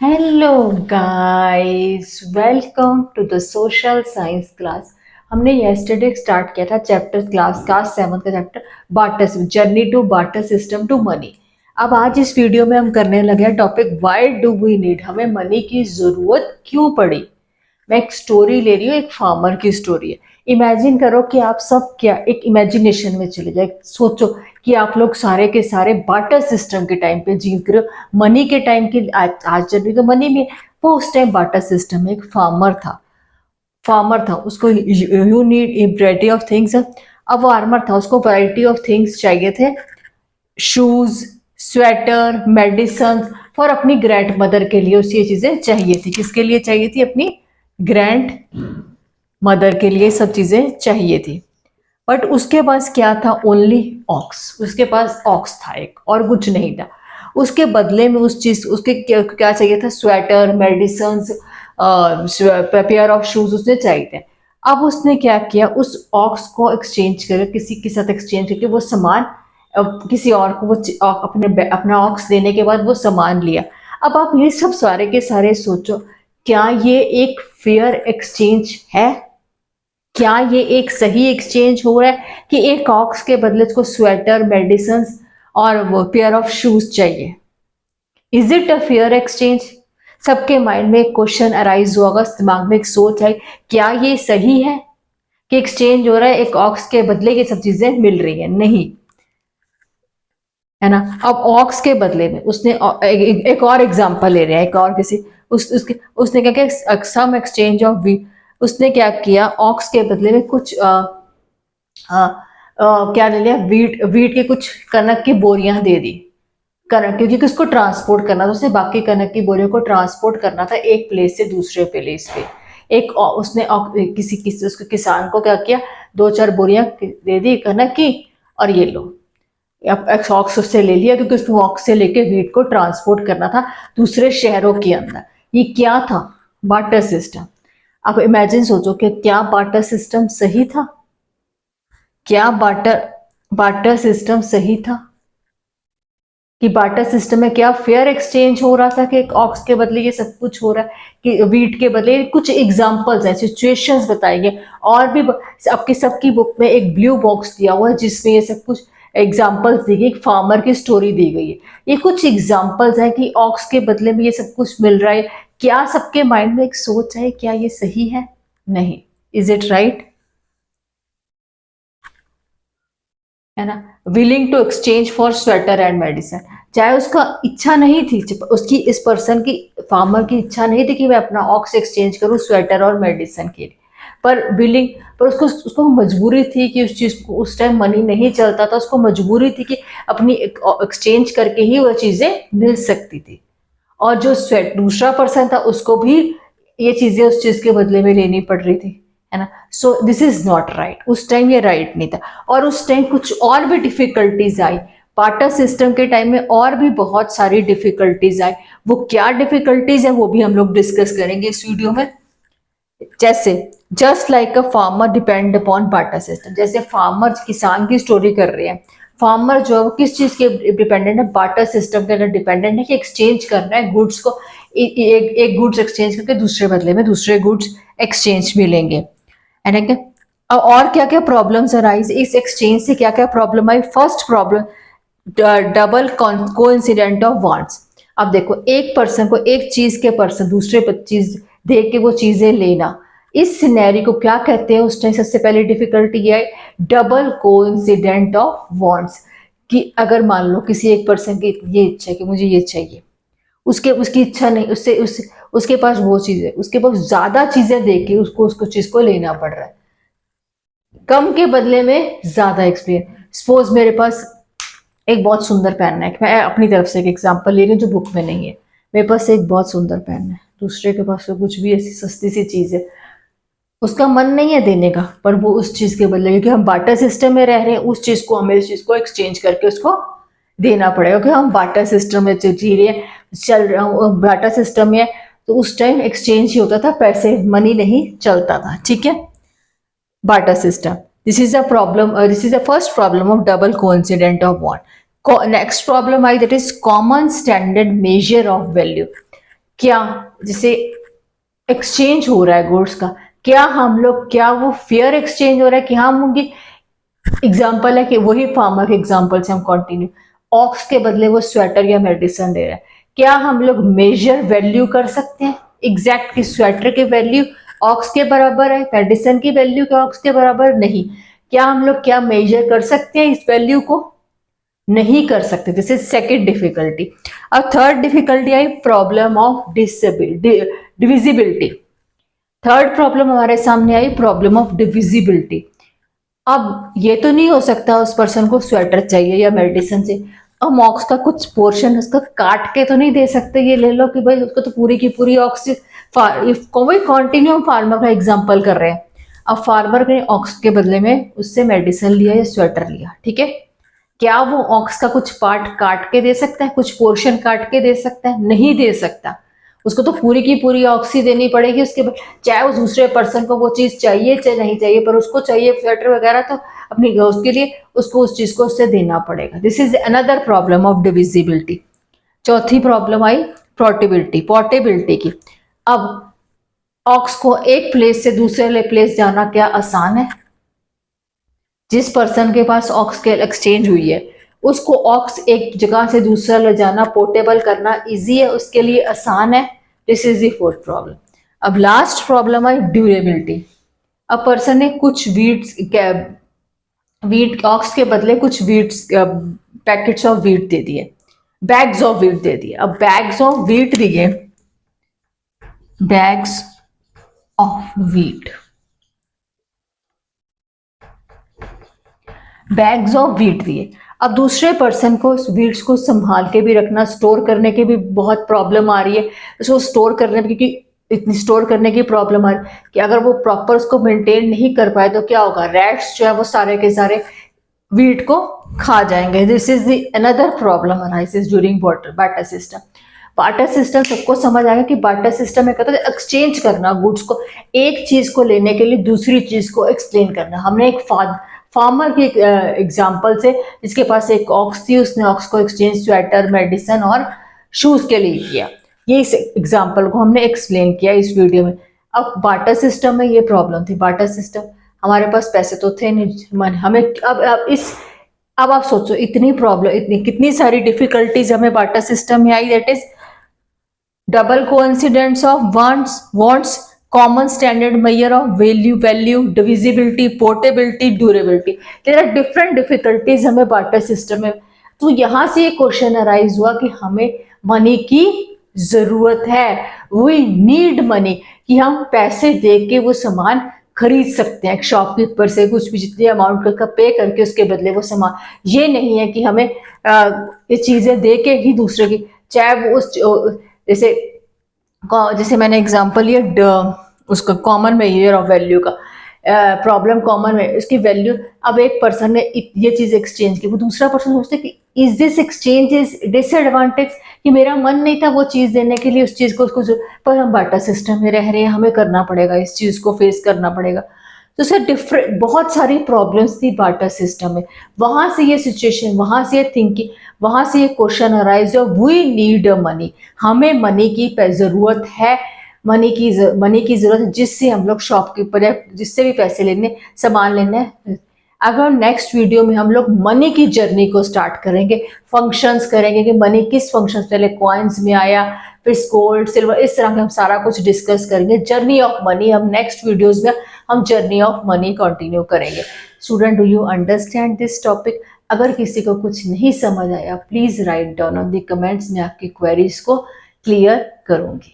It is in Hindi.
Hello guys, welcome to the social science class. हमने येस्टरडे स्टार्ट किया था चैप्टर क्लास 7 का chapter barter journey to barter system to money. अब आज इस वीडियो में हम करने लगे हैं topic why do we need, हमें मनी की ज़रूरत क्यों पड़ी। मैं एक स्टोरी ले रही हूँ, एक फार्मर की स्टोरी है। इमेजिन करो कि आप सब क्या एक इमेजिनेशन में चले जाए, सोचो कि आप लोग सारे के सारे बार्टर सिस्टम के टाइम पे जी रहे हो। मनी के टाइम की आज चल रही तो मनी में वो उस टाइम बार्टर सिस्टम में एक फार्मर था उसको you need a variety of things. अब वो फार्मर था, उसको वैरायटी ऑफ थिंग्स चाहिए थे, शूज, स्वेटर, मेडिसन फॉर अपनी ग्रैंड मदर के लिए उसे ये चीजें चाहिए थी। किसके लिए चाहिए थी? अपनी ग्रैंड मदर के लिए सब चीजें चाहिए थी। बट उसके पास क्या था? Only ox. उसके पास ऑक्स था एक, और कुछ नहीं था। उसके बदले में उस चीज उसके क्या चाहिए था? Sweater, medicine, pair of shoes उसने चाहिए थे। अब उसने क्या किया? उस ऑक्स को एक्सचेंज कर किसी के साथ एक्सचेंज करके वो सामान किसी और को वो अपना ऑक्स देने के बाद वो सामान लिया। अब आप ये सब सारे के सारे सोचो, क्या ये एक फेयर एक्सचेंज है? क्या ये एक सही एक्सचेंज हो रहा है कि एक ऑक्स के बदले उसको स्वेटर, मेडिसिन और वो पेयर ऑफ शूज चाहिए? Is it a fair exchange? सबके माइंड में एक क्वेश्चन अराइज होगा, दिमाग में एक सोच है, क्या ये सही है कि एक्सचेंज हो रहा है, एक ऑक्स के बदले ये सब चीजें मिल रही है? नहीं, है ना। अब ऑक्स के बदले में उसने एक और एग्जांपल ले रहे हैं, एक और किसी उसने क्या किया? सम एक्सचेंज ऑफ वी। उसने क्या किया? ऑक्स के बदले में कुछ क्या ले लिया? वीट वीट के कुछ कनक की बोरियां दे दी। कनक, क्योंकि उसको ट्रांसपोर्ट करना था, उसने बाकी कनक की बोरियों को ट्रांसपोर्ट करना था एक प्लेस से दूसरे प्लेस पे। उसने किसी किसी उसके किसान को क्या किया? दो चार बोरियां दे दी कनक की, और ये लो। अब ऑक्स उससे ले लिया क्योंकि उसको ऑक्स से लेके वीट को ट्रांसपोर्ट करना था दूसरे शहरों के अंदर। ये क्या था? Barter system. अब इमेजिन सोचो कि क्या बार्टर सिस्टम सही था? क्या बार्टर बार्टर सिस्टम सही था? कि बार्टर सिस्टम में क्या फेयर एक्सचेंज हो रहा था कि एक ऑक्स के बदले ये सब कुछ हो रहा है, कि वीट के बदले? कुछ एग्जांपल्स हैं, सिचुएशंस बताएंगे। और भी आपकी सबकी बुक में एक ब्लू बॉक्स दिया हुआ है जिसमें ये सब कुछ एग्जांपल्स दी गई, एक फार्मर की स्टोरी दी गई है। ये कुछ एग्जांपल्स हैं कि ऑक्स के बदले में ये सब कुछ मिल रहा है। क्या सबके माइंड में एक सोच है, क्या ये सही है? नहीं। Is it right? है ना। Willing to exchange for sweater and medicine. चाहे उसका इच्छा नहीं थी, उसकी इस पर्सन की, फार्मर की इच्छा नहीं थी कि मैं अपना ऑक्स एक्सचेंज करूं स्वेटर और मेडिसिन के लिए, पर विलिंग, पर उसको उसको मजबूरी थी कि उस चीज को, उस टाइम मनी नहीं चलता था, उसको मजबूरी थी कि अपनी एक्सचेंज करके ही वह चीजें मिल सकती थी। और जो स्वेट दूसरा पर्सन था उसको भी ये चीजें उस चीज के बदले में लेनी पड़ रही थी, है ना। So this is not right. उस टाइम ये राइट नहीं था। और उस टाइम कुछ और भी डिफिकल्टीज आई। पार्टर सिस्टम के टाइम में और भी बहुत सारी डिफिकल्टीज आई। वो क्या डिफिकल्टीज है वो भी हम लोग डिस्कस करेंगे इस वीडियो में। जैसे just like a farmer depend upon barter system, जैसे फार्मर किसान की स्टोरी कर रहे हैं। फार्मर जो है वो किस चीज के डिपेंडेंट है? बार्टर सिस्टम के अंदर डिपेंडेंट है कि एक्सचेंज करना है गुड्स को। एक गुड्स एक्सचेंज करके दूसरे बदले में दूसरे गुड्स एक्सचेंज मिलेंगे, है ना। क्या और क्या क्या प्रॉब्लम्स अराइज इस एक्सचेंज से? क्या क्या problem I? First problem, double coincident of wants. अब देखो, एक पर्सन को एक चीज के पर्सन दूसरे चीज दे के वो चीजें लेना, इस सिनेरियो को क्या कहते हैं? उस टाइम सबसे पहले डिफिकल्टी ये है, डबल कोइंसिडेंट ऑफ वांट्स। कि अगर मान लो किसी एक पर्सन की ये इच्छा है कि मुझे ये चाहिए, उसके उसकी इच्छा नहीं, उसके पास वो चीज है, उसके पास ज्यादा चीजें दे के उसको उसको चीज को लेना पड़ रहा है, कम के बदले में ज्यादा एक्सपीरियंस। सपोज मेरे पास एक बहुत सुंदर पेन है, मैं अपनी तरफ से एक एग्जांपल ले रही हूँ जो बुक में नहीं है। मेरे पास एक बहुत सुंदर पेन है, दूसरे के पास तो कुछ भी ऐसी सस्ती सी चीज है, उसका मन नहीं है देने का, पर वो उस चीज के बदले, क्योंकि हम बार्टर सिस्टम में रह रहे हैं, उस चीज को हमें इस चीज को एक्सचेंज करके उसको देना पड़ेगा, क्योंकि हम बार्टर सिस्टम में जी रहे हैं, चल रहा हूँ बार्टर सिस्टम में। तो उस टाइम एक्सचेंज ही होता था, पैसे मनी नहीं चलता था, ठीक है। barter system. This is the first problem of double coincident of want. Next problem I that is common standard measure of value. क्या जैसे एक्सचेंज हो रहा है गुड्स का, क्या हम लोग, क्या वो फेयर एक्सचेंज हो रहा है कि हम उनकी, एग्जाम्पल है कि वही फार्मर के एग्जाम्पल से हम कंटिन्यू, ऑक्स के बदले वो स्वेटर या मेडिसिन दे रहा है, क्या हम लोग मेजर वैल्यू कर सकते हैं एग्जैक्ट कि स्वेटर की वैल्यू ऑक्स के बराबर है, मेडिसिन की वैल्यू क्या ऑक्स के बराबर नहीं, क्या हम लोग क्या मेजर कर सकते हैं इस वैल्यू को, नहीं कर सकते। This is second difficulty. अब थर्ड डिफिकल्टी आई problem of divisibility. Third problem हमारे सामने आई प्रॉब्लम ऑफ डिविजिबिलिटी। अब ये तो नहीं हो सकता उस पर्सन को स्वेटर चाहिए या मेडिसिन से, अब ऑक्स का कुछ पोर्शन उसका काट के तो नहीं दे सकते, ये ले लो कि भाई उसको तो पूरी की पूरी ऑक्स, कोई कॉन्टिन्यूम फार्मर का एग्जाम्पल कर रहे हैं। अब फार्मर ने ऑक्स के बदले में उससे मेडिसिन लिया या स्वेटर लिया, ठीक है, क्या वो ऑक्स का कुछ पार्ट काट के दे सकता है, कुछ पोर्शन काट के दे सकता है, नहीं दे सकता। उसको तो पूरी की पूरी ऑक्सी देनी पड़ेगी उसके, चाहे उस दूसरे पर्सन को वो चीज चाहिए चाहे नहीं चाहिए, पर उसको चाहिए स्वेटर वगैरह तो अपनी उसके लिए उसको उस चीज को उससे देना पड़ेगा। This is another problem of divisibility. चौथी प्रॉब्लम आई पोर्टेबिलिटी की। अब ऑक्स को एक प्लेस से दूसरे प्लेस जाना क्या आसान है? जिस पर्सन के पास ऑक्स के एक्सचेंज हुई है उसको ऑक्स एक जगह से दूसरा ले जाना, पोर्टेबल करना इजी है, उसके लिए आसान है। This is the fourth problem. अब लास्ट प्रॉब्लम है ड्यूरेबिलिटी। अब पर्सन ने कुछ वीट ऑक्स के बदले कुछ वीट्स, पैकेट्स ऑफ वीट दे दिए, बैग्स ऑफ वीट दे दिए। अब बैग्स ऑफ वीट दिए, bags of wheat, bags of wheat दिए। अब दूसरे पर्सन को उस वीट्स को संभाल के भी रखना, स्टोर करने की भी बहुत प्रॉब्लम आ रही है उसको स्टोर करने में, क्योंकि इतनी स्टोर करने की प्रॉब्लम आ रही है कि अगर वो प्रॉपर उसको मेंटेन नहीं कर पाए तो क्या होगा, रैट्स जो है वो सारे के सारे वीट को खा जाएंगे। This is the another problem arises during barter system. Barter system सबको समझ आएगा कि बार्टर सिस्टम में कहते हैं एक्सचेंज करना गुड्स को, एक चीज को लेने के लिए दूसरी चीज को एक्सप्लेन करना। हमने एक फार्मर की एग्जाम्पल से, जिसके पास एक ऑक्स थी, उसने ऑक्स को एक्सचेंज स्वेटर, मेडिसिन और शूज के लिए किया। ये इस एग्जाम्पल को हमने एक्सप्लेन किया इस वीडियो में। अब बार्टर सिस्टम में ये प्रॉब्लम थी, बार्टर सिस्टम हमारे पास पैसे तो थे नहीं, हमें अब आप सोचो इतनी प्रॉब्लम, इतनी कितनी सारी डिफिकल्टीज हमें बार्टर सिस्टम में आई। That is double coincidence of wants, common standard measure of value, divisibility, portability, durability. There are different difficulties हमें बार्टर सिस्टम में। तो यहां से एक क्वेश्चन अराइज हुआ कि हमें मनी की जरूरत है, वी नीड मनी, कि हम पैसे दे के वो सामान खरीद सकते हैं शॉपकीपर से, कुछ भी जितनी अमाउंट का पे करके उसके बदले वो सामान। ये नहीं है कि हमें ये चीजें दे के ही दूसरे की, चाहे वो उस जैसे जैसे मैंने एग्जांपल लिया उसका कॉमन मेजर ऑफ वैल्यू का, प्रॉब्लम कॉमन में इसकी वैल्यू। अब एक पर्सन ने ये चीज एक्सचेंज की, वो दूसरा पर्सन सोचते कि is this exchange is disadvantage, कि मेरा मन नहीं था वो चीज देने के लिए उस चीज को उसको, पर हम बार्टर सिस्टम में रह रहे हैं, हमें करना पड़ेगा, इस चीज को फेस करना पड़ेगा। तो सर डिफरेंट बहुत सारी प्रॉब्लम्स थी बार्टर सिस्टम में। वहां से ये सिचुएशन, वहां से ये थिंकिंग, वहां से ये question arise, we need money, हमें मनी की जरूरत है, मनी की जरूरत, जिससे हम लोग शॉपकीपर या जिससे भी पैसे लेने, सामान लेने। अगर नेक्स्ट वीडियो में हम लोग मनी की जर्नी को स्टार्ट करेंगे, फंक्शंस करेंगे कि मनी किस फंक्शंस, पहले कॉइन्स में आया, फिर गोल्ड, सिल्वर, इस तरह के हम सारा कुछ डिस्कस करेंगे। जर्नी ऑफ मनी हम नेक्स्ट वीडियोज में हम जर्नी ऑफ मनी कंटिन्यू करेंगे। Student, do you understand this topic? अगर किसी को कुछ नहीं समझ आया please write down on the comments, में आपकी क्वेरीज को क्लियर करूंगी।